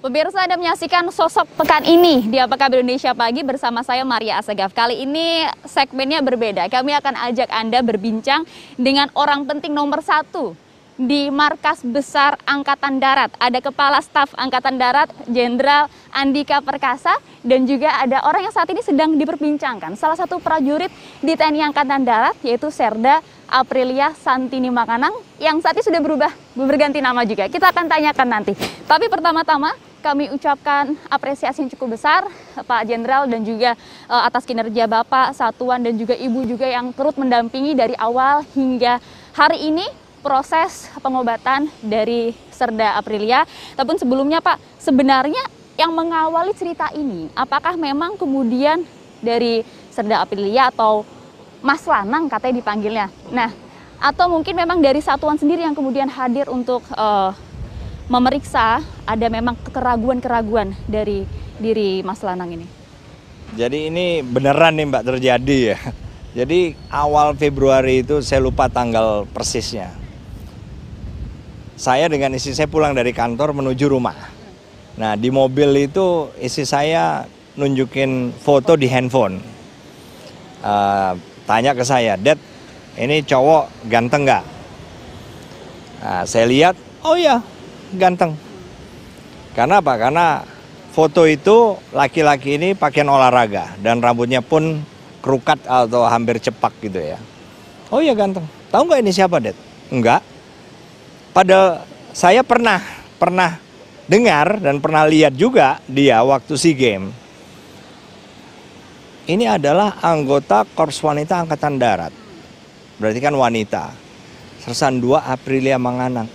Pemirsa, Anda menyaksikan Sosok Pekan ini di Apa Kabar Indonesia Pagi bersama saya Maria Asegaf. Kali ini segmennya berbeda. Kami akan ajak Anda berbincang dengan orang penting nomor 1 di Markas Besar Angkatan Darat. Ada Kepala Staf Angkatan Darat Jenderal Andika Perkasa dan juga ada orang yang saat ini sedang diperbincangkan. Salah satu prajurit di TNI Angkatan Darat yaitu Serda Aprilia Santini Makanang yang saat ini sudah berganti nama juga. Kita akan tanyakan nanti. Tapi pertama-tama kami ucapkan apresiasi yang cukup besar Pak Jenderal dan juga atas kinerja Bapak, Satuan dan juga Ibu juga yang turut mendampingi dari awal hingga hari ini proses pengobatan dari Serda Aprilia. Tapi sebelumnya Pak, sebenarnya yang mengawali cerita ini apakah memang kemudian dari Serda Aprilia atau Mas Lanang katanya dipanggilnya. Nah, atau mungkin memang dari satuan sendiri yang kemudian hadir untuk memeriksa ada memang keraguan-keraguan dari diri Mas Lanang ini. Jadi ini beneran nih Mbak terjadi ya. Jadi awal Februari itu saya lupa tanggal persisnya. Saya dengan istri saya pulang dari kantor menuju rumah. Nah di mobil itu istri saya nunjukin foto di handphone. Tanya ke saya, "Dad, ini cowok ganteng nggak?" Nah, saya lihat, oh ya ganteng. Karena apa? Karena foto itu laki-laki ini pakaian olahraga dan rambutnya pun kerukat atau hampir cepak gitu ya. Oh ya ganteng. Tahu nggak ini siapa, Dad? Enggak. Padahal saya pernah dengar dan pernah lihat juga dia waktu SEA Games. Ini adalah anggota Korps Wanita Angkatan Darat. Berarti kan wanita. Sersan 2 Aprilia Manganang.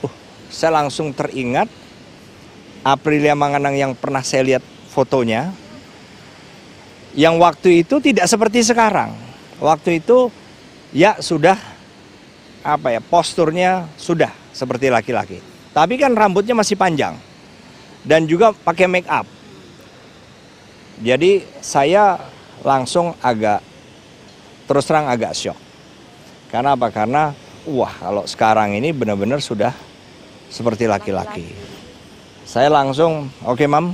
Saya langsung teringat Aprilia Manganang yang pernah saya lihat fotonya. Yang waktu itu tidak seperti sekarang. Waktu itu ya sudah posturnya sudah seperti laki-laki. Tapi kan rambutnya masih panjang. Dan juga pakai make up. Jadi saya langsung terus terang agak syok. Karena apa? Karena kalau sekarang ini benar-benar sudah seperti laki-laki. Saya langsung, oke Mam,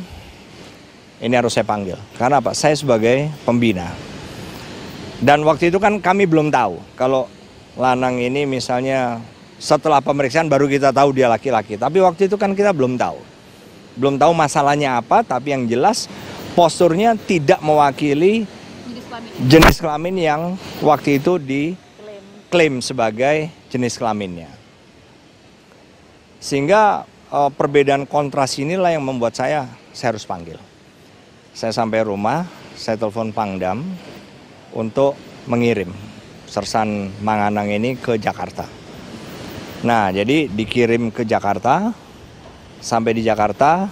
ini harus saya panggil. Karena apa? Saya sebagai pembina. Dan waktu itu kan kami belum tahu kalau Lanang ini misalnya setelah pemeriksaan baru kita tahu dia laki-laki. Tapi waktu itu kan kita belum tahu. Belum tahu masalahnya apa, tapi yang jelas posturnya tidak mewakili jenis kelamin yang waktu itu diklaim sebagai jenis kelaminnya. Sehingga perbedaan kontras inilah yang membuat saya harus panggil. Saya sampai rumah, saya telepon Pangdam untuk mengirim Sersan Manganang ini ke Jakarta. Nah, jadi dikirim ke Jakarta, sampai di Jakarta,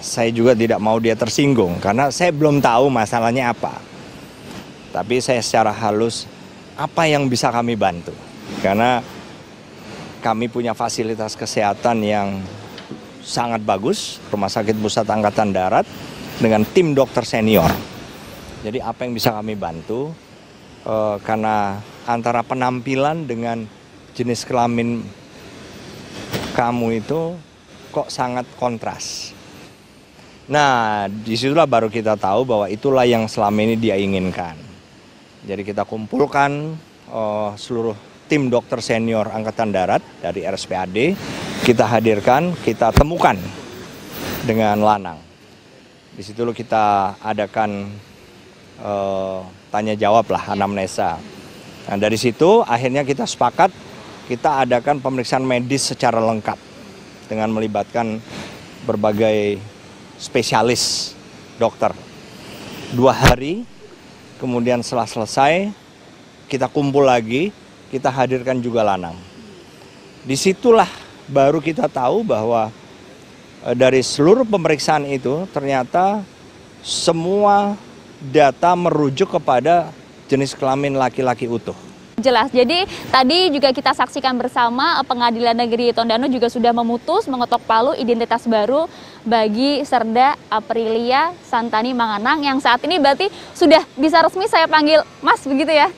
saya juga tidak mau dia tersinggung karena saya belum tahu masalahnya apa. Tapi saya secara halus, apa yang bisa kami bantu? Karena kami punya fasilitas kesehatan yang sangat bagus, Rumah Sakit Pusat Angkatan Darat, dengan tim dokter senior. Jadi apa yang bisa kami bantu? Karena antara penampilan dengan jenis kelamin kamu itu kok sangat kontras. Nah, disitulah baru kita tahu bahwa itulah yang selama ini dia inginkan. Jadi kita kumpulkan seluruh tim dokter senior Angkatan Darat dari RSPAD, kita hadirkan, kita temukan dengan Lanang. Di situ kita adakan tanya jawab lah, anamnesa. Nah dari situ akhirnya kita sepakat, kita adakan pemeriksaan medis secara lengkap dengan melibatkan berbagai spesialis dokter. 2 hari, kemudian setelah selesai, kita kumpul lagi, kita hadirkan juga Lanang. Disitulah baru kita tahu bahwa dari seluruh pemeriksaan itu ternyata semua data merujuk kepada jenis kelamin laki-laki utuh. Jelas, jadi tadi juga kita saksikan bersama Pengadilan Negeri Tondano juga sudah memutus mengetok palu identitas baru bagi Serda Aprilia Santini Manganang yang saat ini berarti sudah bisa resmi saya panggil Mas begitu ya?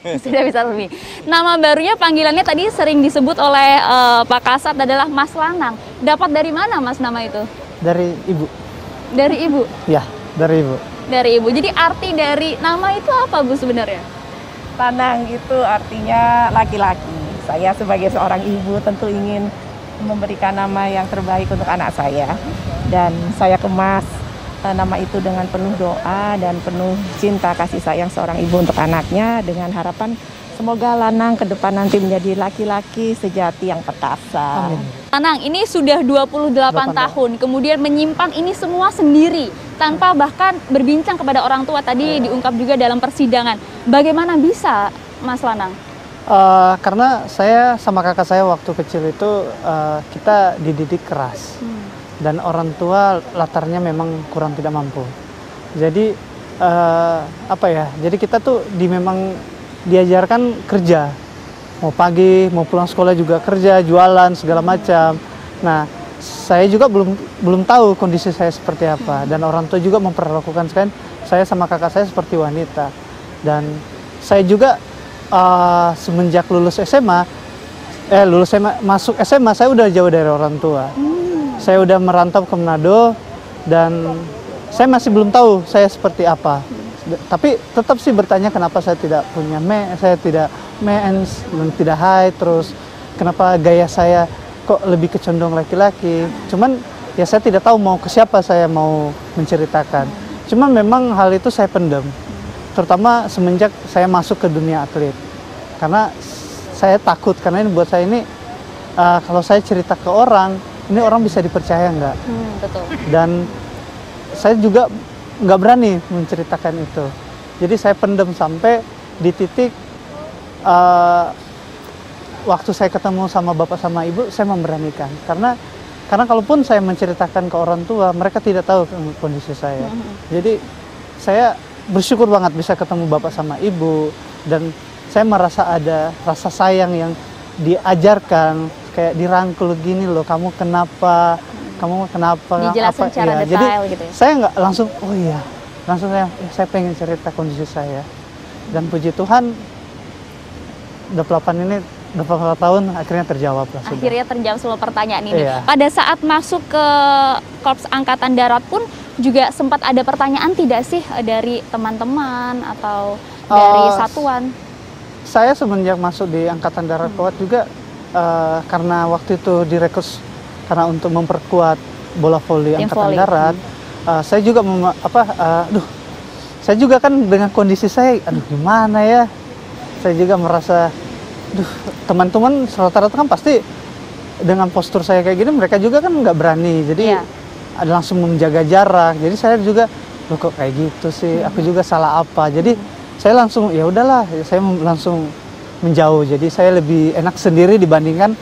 Sudah bisa resmi. Nama barunya panggilannya tadi sering disebut oleh Pak Kasat adalah Mas Lanang. Dapat dari mana Mas nama itu? Dari Ibu. Dari ibu? Ya, dari ibu. Dari ibu. Jadi arti dari nama itu apa Bu sebenarnya? Lanang itu artinya laki-laki. Saya sebagai seorang ibu tentu ingin memberikan nama yang terbaik untuk anak saya. Dan saya kemas nama itu dengan penuh doa dan penuh cinta kasih sayang seorang ibu untuk anaknya, dengan harapan semoga Lanang ke depan nanti menjadi laki-laki sejati yang perkasa. Amin. Lanang ini sudah 28 tahun, kemudian menyimpan ini semua sendiri tanpa bahkan berbincang kepada orang tua, tadi diungkap juga dalam persidangan. Bagaimana bisa, Mas Lanang? Karena saya sama kakak saya waktu kecil itu kita dididik keras. Dan orang tua latarnya memang kurang tidak mampu. Jadi jadi kita tuh memang diajarkan kerja, mau pagi mau pulang sekolah juga kerja, jualan segala macam. Nah, saya juga belum tahu kondisi saya seperti apa, dan orang tua juga memperlakukan saya sama kakak saya seperti wanita. Dan saya juga semenjak lulus SMA, masuk SMA saya udah jauh dari orang tua. Saya udah merantau ke Manado dan saya masih belum tahu saya seperti apa. Tapi tetap sih bertanya kenapa saya tidak punya saya tidak mens, tidak haid, terus kenapa gaya saya kok lebih kecondong laki-laki. Cuman ya saya tidak tahu mau ke siapa saya mau menceritakan. Cuman memang hal itu saya pendam, terutama semenjak saya masuk ke dunia atlet. Karena saya takut, karena ini buat saya ini kalau saya cerita ke orang, ini orang bisa dipercaya nggak? Betul. Dan saya juga nggak berani menceritakan itu. Jadi saya pendam sampai di titik waktu saya ketemu sama bapak sama ibu, saya memberanikan. Karena kalaupun saya menceritakan ke orang tua, mereka tidak tahu kondisi saya. Jadi saya bersyukur banget bisa ketemu bapak sama ibu, dan saya merasa ada rasa sayang yang diajarkan, kayak dirangkul gini loh, kamu kenapa dijelasin apa secara ya. detail Jadi gitu ya? saya nggak langsung langsung saya pengen cerita kondisi saya, dan puji Tuhan 28 tahun akhirnya terjawab lah. Akhirnya terjawab semua pertanyaan ini. Iya. Pada saat masuk ke Korps Angkatan Darat pun juga sempat ada pertanyaan tidak sih dari teman-teman atau dari satuan? Saya semenjak masuk di Angkatan Darat Kuat juga karena waktu itu direkrut karena untuk memperkuat bola voli Angkatan Darat, saya juga saya juga kan dengan kondisi saya, gimana ya? Saya juga merasa, teman-teman rata-rata kan pasti dengan postur saya kayak gini, mereka juga kan nggak berani, jadi ada langsung menjaga jarak. Jadi saya juga, kok kayak gitu sih? Aku juga salah apa? Jadi saya langsung ya udahlah, saya langsung menjauh. Jadi saya lebih enak sendiri dibandingkan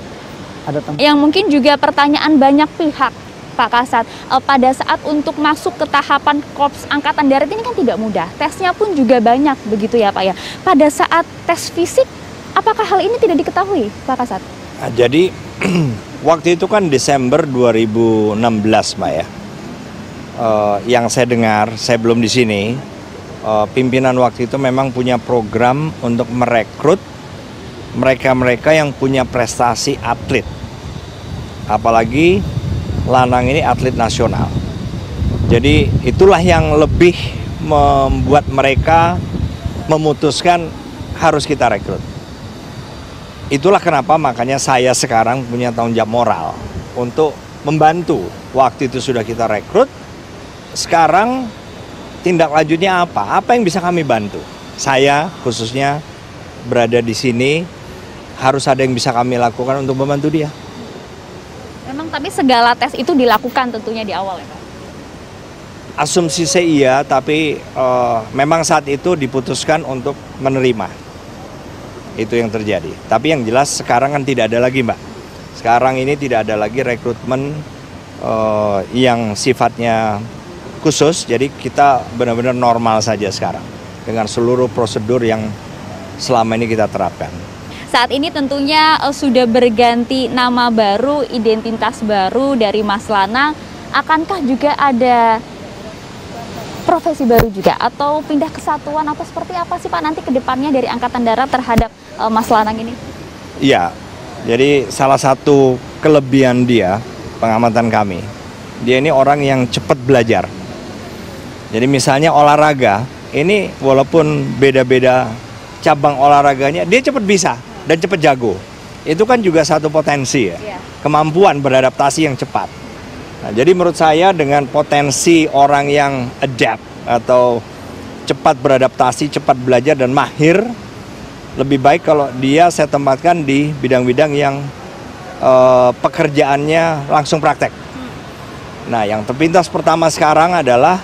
ada teman. Yang mungkin juga pertanyaan banyak pihak, Pak Kasat, pada saat untuk masuk ke tahapan Korps Angkatan Darat ini kan tidak mudah. Tesnya pun juga banyak begitu ya Pak ya. Pada saat tes fisik, apakah hal ini tidak diketahui Pak Kasat? Nah, jadi waktu itu kan Desember 2016 Mbak ya. Yang saya dengar, saya belum di sini, pimpinan waktu itu memang punya program untuk merekrut mereka-mereka yang punya prestasi atlet. Apalagi Lanang ini atlet nasional. Jadi itulah yang lebih membuat mereka memutuskan harus kita rekrut. Itulah kenapa makanya saya sekarang punya tanggung jawab moral untuk membantu. Waktu itu sudah kita rekrut, sekarang tindak lanjutnya apa? Apa yang bisa kami bantu? Saya khususnya berada di sini, harus ada yang bisa kami lakukan untuk membantu dia. Memang tapi segala tes itu dilakukan tentunya di awal ya Pak? Asumsi saya iya, tapi memang saat itu diputuskan untuk menerima. Itu yang terjadi. Tapi yang jelas sekarang kan tidak ada lagi Mbak. Sekarang ini tidak ada lagi rekrutmen yang sifatnya khusus, jadi kita benar-benar normal saja sekarang dengan seluruh prosedur yang selama ini kita terapkan. Saat ini tentunya sudah berganti nama baru, identitas baru dari Mas Lanang. Akankah juga ada profesi baru juga atau pindah kesatuan atau seperti apa sih Pak nanti ke depannya dari Angkatan Darat terhadap Mas Lanang ini? Iya, jadi salah satu kelebihan dia, pengamatan kami, dia ini orang yang cepat belajar. Jadi misalnya olahraga, ini walaupun beda-beda cabang olahraganya, dia cepat bisa dan cepat jago. Itu kan juga satu potensi ya, kemampuan beradaptasi yang cepat. Nah, jadi menurut saya dengan potensi orang yang adapt atau cepat beradaptasi, cepat belajar dan mahir, lebih baik kalau dia saya tempatkan di bidang-bidang yang pekerjaannya langsung praktek. Nah, yang terpintas pertama sekarang adalah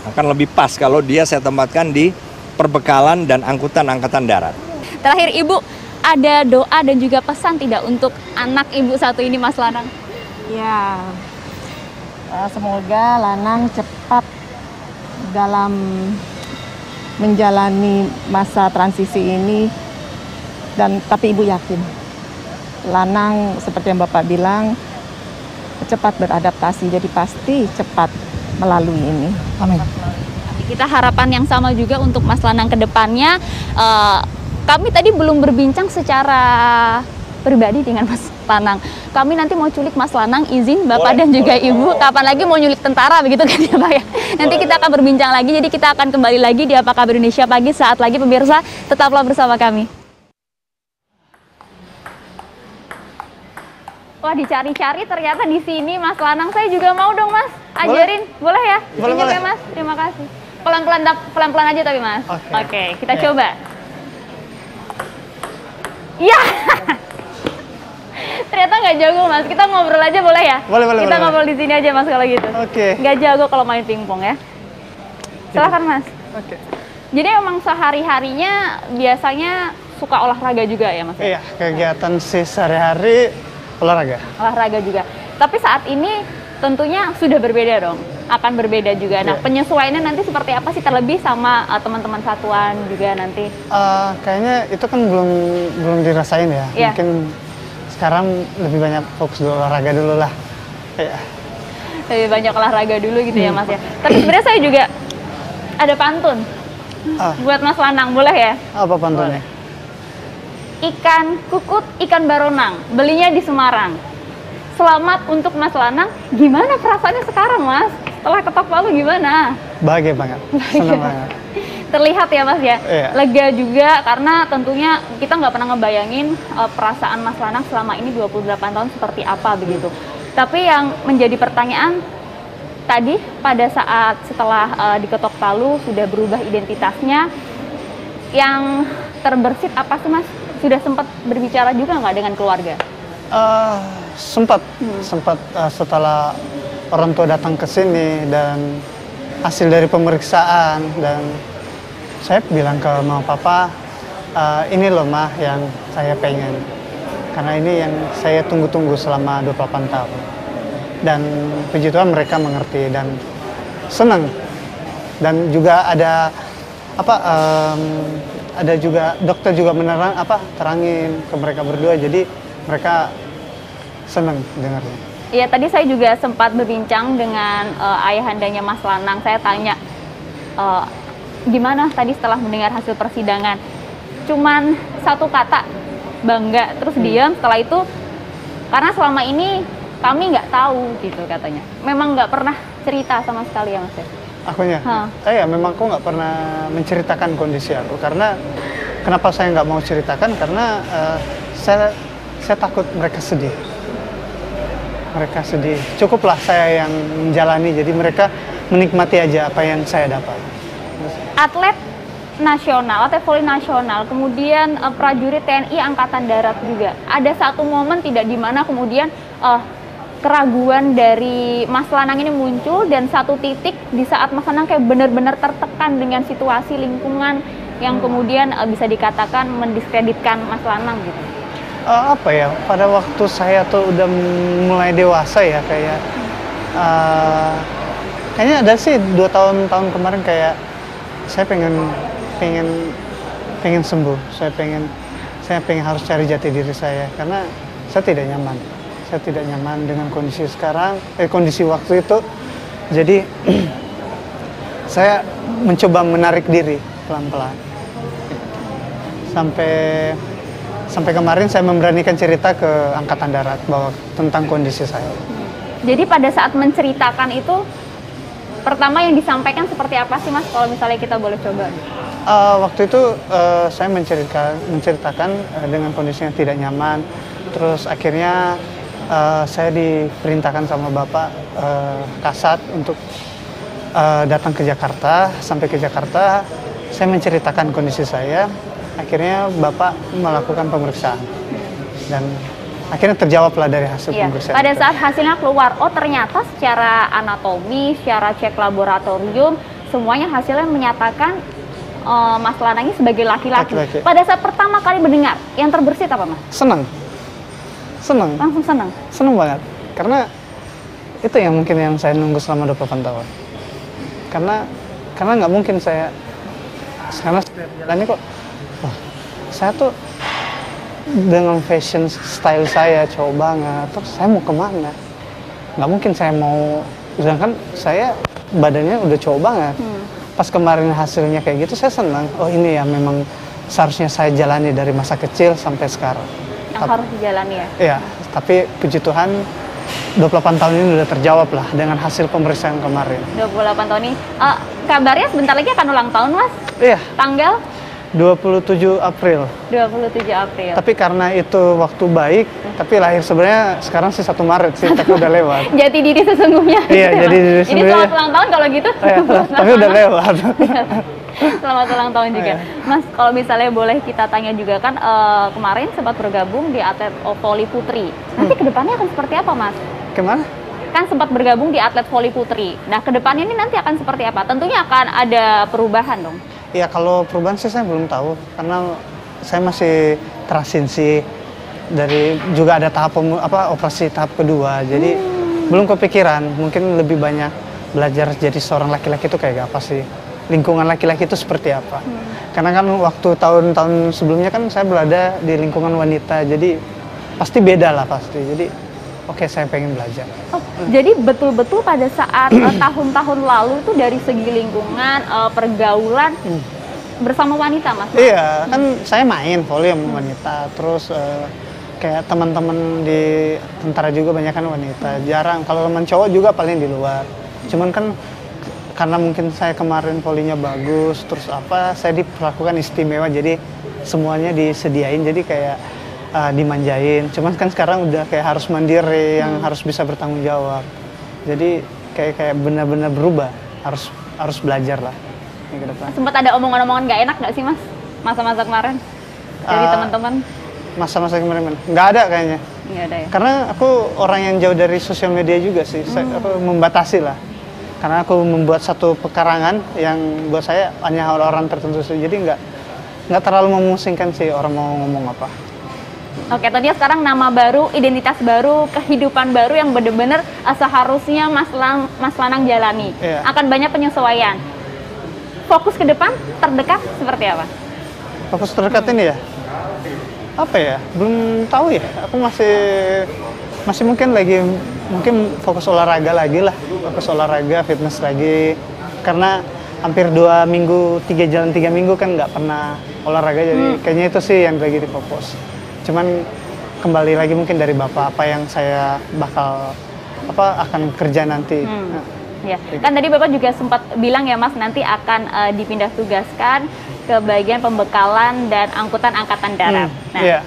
akan lebih pas kalau dia saya tempatkan di perbekalan dan angkutan angkatan darat. Terakhir Ibu, ada doa dan juga pesan tidak untuk anak Ibu satu ini, Mas Lanang? Ya, semoga Lanang cepat dalam menjalani masa transisi ini, dan tapi Ibu yakin Lanang seperti yang Bapak bilang cepat beradaptasi, jadi pasti cepat melalui ini. Amin. Kita harapan yang sama juga untuk Mas Lanang ke depannya. Kami tadi belum berbincang secara pribadi dengan Mas Lanang. Kami nanti mau culik Mas Lanang, izin Bapak dan juga Ibu. Kapan lagi mau nyulik tentara begitu kan ya Pak ya? Nanti kita akan berbincang lagi, jadi kita akan kembali lagi di Apa Kabar Indonesia Pagi saat lagi pemirsa. Tetaplah bersama kami. Wah, dicari-cari ternyata di sini Mas Lanang. Saya juga mau dong Mas, ajarin. Boleh ya? Boleh, Pinjam boleh. ya Mas, terima kasih. Pelan-pelan aja tapi Mas. Oke, kita coba. Ya, ternyata nggak jago Mas. Kita ngobrol aja boleh ya? Boleh. Kita ngobrol di sini aja Mas kalau gitu. Oke. Nggak jago kalau main pingpong ya. Silakan Mas. Oke. Jadi emang sehari-harinya biasanya suka olahraga juga ya Mas? Iya, kegiatan sehari-hari olahraga. Olahraga juga. Tapi saat ini tentunya sudah berbeda dong. Akan berbeda juga. Nah, Iya. penyesuaiannya nanti seperti apa sih, terlebih sama teman-teman satuan juga nanti? Kayaknya itu kan belum dirasain ya. Iya. Mungkin sekarang lebih banyak fokus di olahraga dulu lah. Iya. Lebih banyak olahraga dulu gitu ya Mas ya. Tapi sebenarnya saya juga ada pantun buat Mas Lanang, boleh ya? Apa pantunnya? Ikan kukut, ikan baronang, belinya di Semarang. Selamat untuk Mas Lanang. Gimana perasaannya sekarang Mas? Setelah ketok palu gimana? Bahagia banget. Senang banget. Terlihat ya Mas ya, Iya. lega juga karena tentunya kita nggak pernah ngebayangin perasaan Mas Lanang selama ini 28 tahun seperti apa begitu. Tapi yang menjadi pertanyaan tadi pada saat setelah diketok palu sudah berubah identitasnya, yang terbersit apa sih Mas? Sudah sempat berbicara juga nggak dengan keluarga? Sempat setelah orang tua datang ke sini dan hasil dari pemeriksaan, dan saya bilang ke mama papa, ini loh mah yang saya pengen, karena ini yang saya tunggu-tunggu selama 28 tahun. Dan puji Tuhan mereka mengerti dan senang. Dan juga ada ada juga dokter juga terangin ke mereka berdua, jadi mereka senang dengarnya. Iya, tadi saya juga sempat berbincang dengan ayahandanya Mas Lanang. Saya tanya, gimana tadi setelah mendengar hasil persidangan? Cuman satu kata, bangga, terus diam. Setelah itu, karena selama ini kami nggak tahu gitu katanya. Memang nggak pernah cerita sama sekali ya Mas ya? Akunya? Ya memang aku nggak pernah menceritakan kondisi aku, karena kenapa saya nggak mau ceritakan, karena saya takut mereka sedih. Mereka sedih. Cukuplah saya yang menjalani, jadi mereka menikmati aja apa yang saya dapat. Atlet nasional, atlet voli nasional, kemudian prajurit TNI Angkatan Darat juga. Ada satu momen tidak di mana kemudian keraguan dari Mas Lanang ini muncul, dan satu titik di saat Mas Lanang kayak benar-benar tertekan dengan situasi lingkungan yang kemudian bisa dikatakan mendiskreditkan Mas Lanang gitu. Apa ya, pada waktu saya tuh udah mulai dewasa ya, kayaknya ada sih 2 tahun kemarin, kayak saya pengen sembuh, saya pengen harus cari jati diri saya, karena saya tidak nyaman dengan kondisi sekarang, kondisi waktu itu. Jadi saya mencoba menarik diri pelan-pelan sampai kemarin saya memberanikan cerita ke Angkatan Darat bahwa tentang kondisi saya. Jadi pada saat menceritakan itu pertama yang disampaikan seperti apa sih Mas? Kalau misalnya kita boleh coba. Waktu itu saya menceritakan dengan kondisi yang tidak nyaman. Terus akhirnya saya diperintahkan sama Bapak Kasat untuk datang ke Jakarta. Sampai ke Jakarta, saya menceritakan kondisi saya. Akhirnya Bapak melakukan pemeriksaan. Dan akhirnya terjawablah dari hasil pemeriksaan. Pada saat hasilnya keluar, oh ternyata secara anatomi, secara cek laboratorium, semuanya hasilnya menyatakan Mas Lanang ini sebagai laki-laki. Pada saat pertama kali mendengar, yang terbersit apa Mas? Senang. Langsung senang? Senang banget. Karena itu yang mungkin yang saya nunggu selama 28 tahun. Karena nggak mungkin saya, karena jalannya kok, wah, saya tuh dengan fashion style saya cowok banget, terus saya mau kemana? Nggak mungkin saya mau, sedangkan saya badannya udah cowok banget. Pas kemarin hasilnya kayak gitu, saya senang. Oh ini ya memang seharusnya saya jalani dari masa kecil sampai sekarang. Yang harus dijalani ya? Iya, tapi puji Tuhan 28 tahun ini udah terjawab lah dengan hasil pemeriksaan kemarin. 28 tahun ini. Kabarnya sebentar lagi akan ulang tahun Mas? Iya. Tanggal? 27 April. 27 April. Tapi karena itu waktu baik, tapi lahir sebenarnya sekarang sih 1 Maret sih, tapi udah lewat. Jati diri sesungguhnya. Iya, jadi diri Ini sendiri. selamat ulang tahun kalau gitu. Iya, tapi udah lewat. Selamat ulang tahun juga. Mas, kalau misalnya boleh kita tanya juga kan kemarin sempat bergabung di atlet voli putri. Nanti kedepannya akan seperti apa Mas? Gimana? Kan sempat bergabung di atlet voli putri. Nah, kedepannya ini nanti akan seperti apa? Tentunya akan ada perubahan dong. Ya kalau perubahan sih saya belum tahu, karena saya masih transisi dari juga ada operasi tahap kedua, jadi belum kepikiran. Mungkin lebih banyak belajar jadi seorang laki-laki itu kayak apa sih, lingkungan laki-laki itu seperti apa. Karena kan waktu tahun-tahun sebelumnya kan saya berada di lingkungan wanita, jadi pasti beda lah pasti. Jadi oke, saya pengen belajar. Oh, jadi betul-betul pada saat tahun-tahun lalu itu dari segi lingkungan, pergaulan bersama wanita, Mas? Iya, kan saya main voli sama wanita, terus kayak teman-teman di tentara juga banyak kan wanita. Jarang, kalau teman cowok juga paling di luar. Cuman kan karena mungkin saya kemarin volinya bagus, terus saya diperlakukan istimewa, jadi semuanya disediain, jadi kayak dimanjain. Cuman kan sekarang udah kayak harus mandiri, yang harus bisa bertanggung jawab. Jadi kayak benar-benar berubah, harus belajar lah ke depan. Sempat ada omongan-omongan nggak enak nggak sih Mas masa-masa kemarin dari teman-teman? Masa-masa kemarin nggak ada kayaknya. Nggak ada ya. Karena aku orang yang jauh dari sosial media juga sih. Aku membatasi lah. Karena aku membuat satu pekarangan yang buat saya hanya orang tertentu sih. Jadi nggak terlalu memusingkan sih orang mau ngomong apa. Oke, tadi sekarang nama baru, identitas baru, kehidupan baru yang benar-benar seharusnya Mas Lanang jalani. Iya. Akan banyak penyesuaian. Fokus ke depan terdekat seperti apa? Fokus terdekat ini ya? Apa ya? Belum tahu ya. Aku masih mungkin fokus olahraga lagi lah. Fokus olahraga, fitness lagi. Karena hampir 2 minggu, 3 minggu kan nggak pernah olahraga. Jadi kayaknya itu sih yang lagi difokus. Cuman kembali lagi mungkin dari Bapak apa yang saya akan kerja nanti. Ya, kan tadi Bapak juga sempat bilang ya Mas nanti akan dipindah tugaskan ke bagian pembekalan dan angkutan angkatan darat. Nah, iya.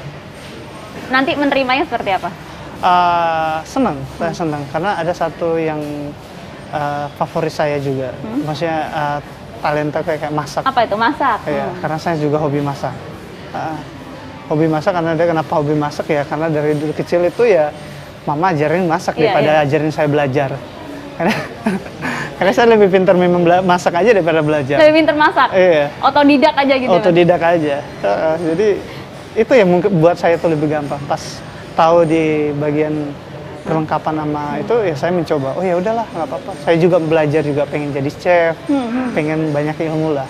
Nanti menerimanya seperti apa? Senang, saya senang karena ada satu yang favorit saya juga. Maksudnya talenta kayak masak. Apa itu masak? Iya, karena saya juga hobi masak. Hobi masak kenapa hobi masak ya? Karena dari dulu kecil itu ya mama ajarin masak daripada ajarin saya belajar. Karena saya lebih pintar memang masak aja daripada belajar. Lebih pintar masak? Iya. Otodidak aja gitu? Otodidak aja. Jadi itu yang mungkin buat saya itu lebih gampang. Pas tahu di bagian perlengkapan sama itu ya saya mencoba. Oh ya udahlah nggak apa-apa. Saya juga belajar juga pengen jadi chef, pengen banyak ilmu lah.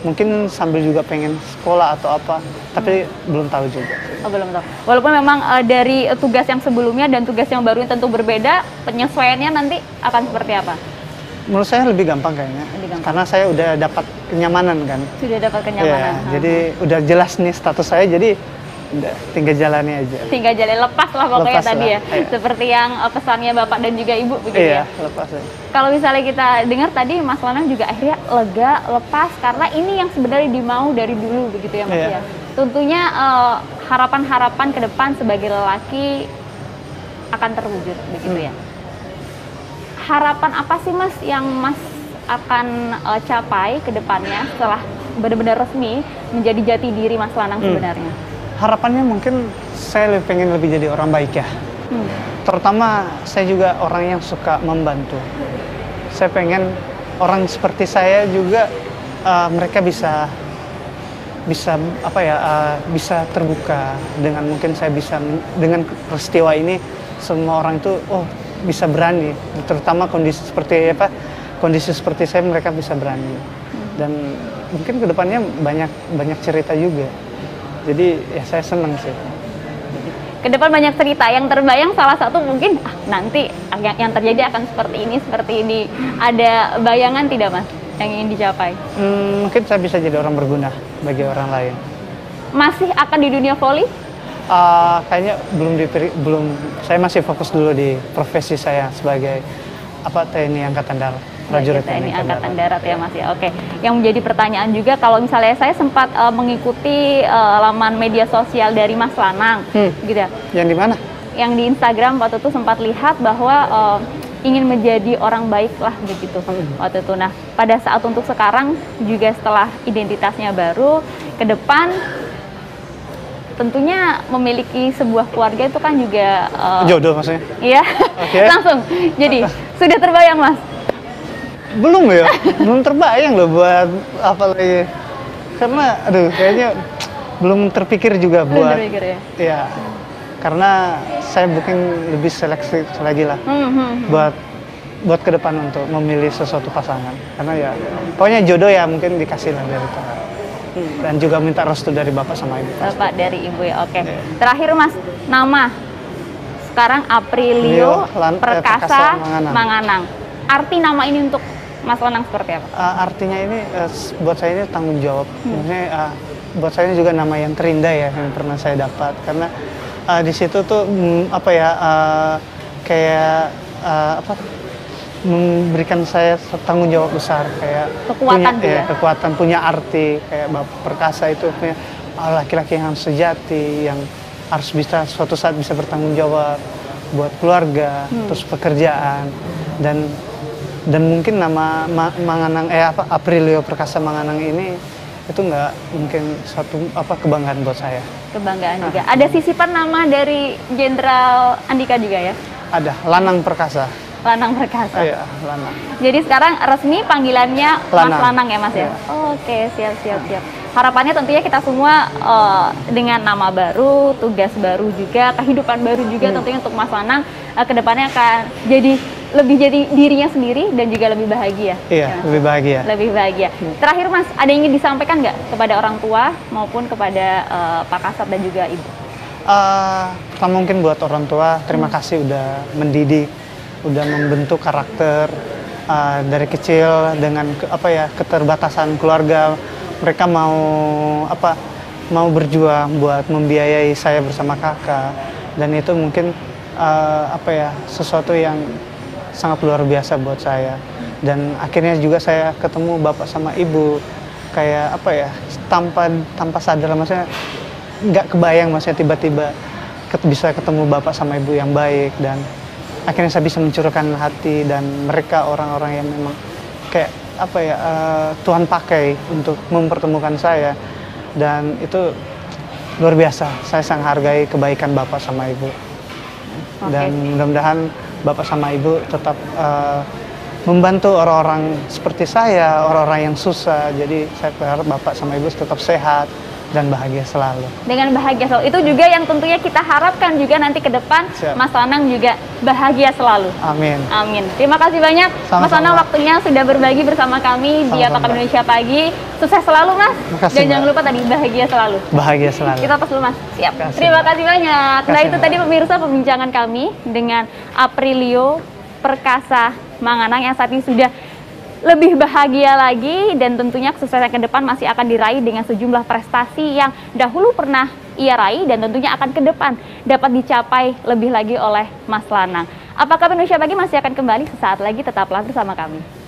Mungkin sambil juga pengen sekolah atau apa, tapi belum tahu juga. Oh, belum tahu. Walaupun memang dari tugas yang sebelumnya dan tugas yang baru tentu berbeda, penyesuaiannya nanti akan seperti apa? Menurut saya lebih gampang kayaknya, karena saya udah dapat kenyamanan kan. Sudah dapat kenyamanan. Ya, jadi udah jelas nih status saya, jadi Udah, tinggal jalani aja. Tinggal jalan, lepas lah pokoknya Lepas tadi lah, ya. iya. Seperti yang pesannya Bapak dan juga Ibu begitu Iya, ya. lepas aja. Kalau misalnya kita dengar tadi Mas Lanang juga akhirnya lega, lepas karena ini yang sebenarnya dimau dari dulu begitu ya Mas Iya. ya. Tentunya harapan-harapan ke depan sebagai lelaki akan terwujud begitu ya. Harapan apa sih Mas yang Mas akan capai ke depannya setelah benar-benar resmi menjadi jati diri Mas Lanang sebenarnya? Harapannya mungkin saya pengen lebih jadi orang baik ya. Terutama saya juga orang yang suka membantu. Saya pengen orang seperti saya juga mereka bisa apa ya bisa terbuka dengan mungkin saya bisa dengan peristiwa ini semua orang itu bisa berani, terutama kondisi seperti saya mereka bisa berani. Dan mungkin kedepannya banyak cerita juga. Jadi ya saya senang sih. Ke depan banyak cerita, yang terbayang salah satu mungkin nanti yang terjadi akan seperti ini. Ada bayangan tidak Mas yang ingin dicapai? Mungkin saya bisa jadi orang berguna bagi orang lain. Masih akan di dunia voli? Kayaknya belum. Saya masih fokus dulu di profesi saya sebagai TNI Angkatan Darat. Prajurit TNI Angkatan Darat ya Mas ya. Oke. Yang menjadi pertanyaan juga kalau misalnya saya sempat mengikuti laman media sosial dari Mas Lanang, gitu ya. Yang di mana? Yang di Instagram waktu itu sempat lihat bahwa ingin menjadi orang baik lah begitu waktu itu. Nah, pada saat untuk sekarang juga setelah identitasnya baru, ke depan tentunya memiliki sebuah keluarga itu kan juga jodoh maksudnya? Iya. Okay. Langsung. Jadi sudah terbayang Mas? Belum ya, belum terbayang loh buat apa lagi. Karena kayaknya belum terpikir juga buat. Belum terpikir ya? Iya. Karena saya mungkin lebih seleksi lagi lah buat ke depan untuk memilih sesuatu pasangan. Karena ya pokoknya jodoh ya mungkin dikasih lah dari Tuhan. Dan juga minta restu dari Bapak sama Ibu. Bapak dari Ibu ya, oke. Terakhir Mas, nama sekarang Aprilio Perkasa Manganang. Arti nama ini untuk Mas Lanang seperti apa? Artinya ini buat saya ini tanggung jawab. Maksudnya buat saya ini juga nama yang terindah ya yang pernah saya dapat. Karena di situ tuh memberikan saya tanggung jawab besar, kayak kekuatan punya arti, kayak Bapak Perkasa itu punya laki-laki yang sejati, yang harus bisa suatu saat bisa bertanggung jawab buat keluarga, terus pekerjaan, dan mungkin nama Manganang Aprilio Perkasa Manganang ini itu nggak mungkin satu kebanggaan buat saya. Kebanggaan juga. Ada sisipan nama dari Jenderal Andika juga ya? Ada, Lanang Perkasa. Lanang Perkasa. Iya, Lanang. Jadi sekarang resmi panggilannya Lanang. Mas Lanang ya Mas ya? Oke, siap. Harapannya tentunya kita semua dengan nama baru, tugas baru juga, kehidupan baru juga tentunya untuk Mas Lanang kedepannya akan lebih jadi dirinya sendiri dan juga lebih bahagia. Iya, lebih bahagia. Lebih bahagia. Terakhir Mas, ada yang ingin disampaikan nggak kepada orang tua maupun kepada Pak Kasat dan juga Ibu? Pertama mungkin buat orang tua, terima kasih udah mendidik, udah membentuk karakter dari kecil dengan keterbatasan keluarga. Mereka mau berjuang buat membiayai saya bersama kakak, dan itu mungkin sesuatu yang sangat luar biasa buat saya. Dan akhirnya juga saya ketemu Bapak sama Ibu, kayak tanpa sadar, maksudnya nggak kebayang, maksudnya tiba-tiba bisa ketemu Bapak sama Ibu yang baik, dan akhirnya saya bisa mencurahkan hati, dan mereka orang-orang yang memang kayak Tuhan pakai untuk mempertemukan saya, dan itu luar biasa. Saya sangat hargai kebaikan Bapak sama Ibu. Dan mudah-mudahan Bapak sama Ibu tetap membantu orang-orang seperti saya, orang-orang yang susah. Jadi saya berharap Bapak sama Ibu tetap sehat dan bahagia selalu. Dengan bahagia selalu. Itu juga yang tentunya kita harapkan juga nanti ke depan. Siap. Mas Lanang juga bahagia selalu. Amin. Amin. Terima kasih banyak Mas Lanang waktunya sudah berbagi bersama kami di Apa Kabar Indonesia Pagi. Sukses selalu Mas. Makasih, dan jangan lupa tadi bahagia selalu. Bahagia selalu. Kita tos dulu Mas. Siap. Terima kasih banyak. Nah itu tadi pemirsa pembincangan kami dengan Aprilio Perkasa Manganang yang saat ini sudah lebih bahagia lagi, dan tentunya kesuksesan ke depan masih akan diraih dengan sejumlah prestasi yang dahulu pernah ia raih dan tentunya akan ke depan dapat dicapai lebih lagi oleh Mas Lanang. Apakah Indonesia Pagi masih akan kembali sesaat lagi, tetaplah bersama kami.